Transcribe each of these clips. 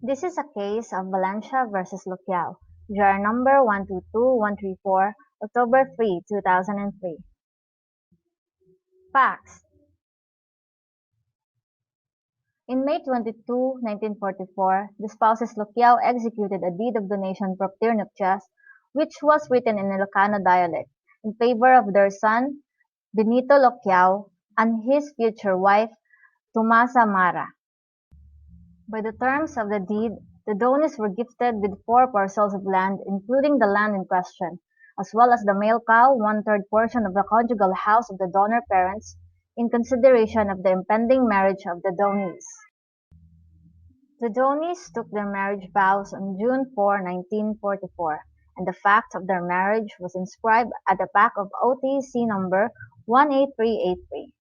This is a case of Valencia versus Luciao, Jar number 122134, October 3, 2003. Facts. In May 22, 1944, the spouses Luciao executed a deed of donation propter nuptias, which was written in Ilocano dialect, in favor of their son, Benito Luciao, and his future wife, Tomasa Mara. By the terms of the deed, the donees were gifted with 4 parcels of land, including the land in question, as well as the male cow, 1/3 portion of the conjugal house of the donor parents, in consideration of the impending marriage of the donees. The donees took their marriage vows on June 4, 1944, and the fact of their marriage was inscribed at the back of OTC number 18383.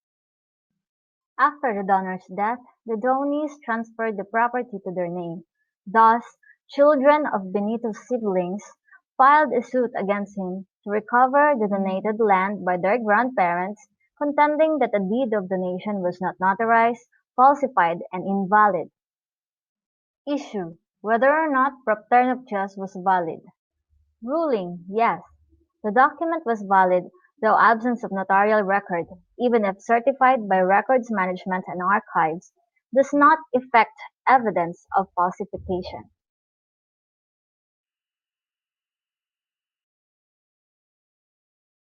After the donor's death, the donees transferred the property to their name. Thus, children of Benito's siblings filed a suit against him to recover the donated land by their grandparents, contending that the deed of donation was not notarized, falsified, and invalid. Issue: whether or not propter nuptias was valid. Ruling: yes, the document was valid, though absence of notarial record, even if certified by Records Management and Archives, does not effect evidence of falsification.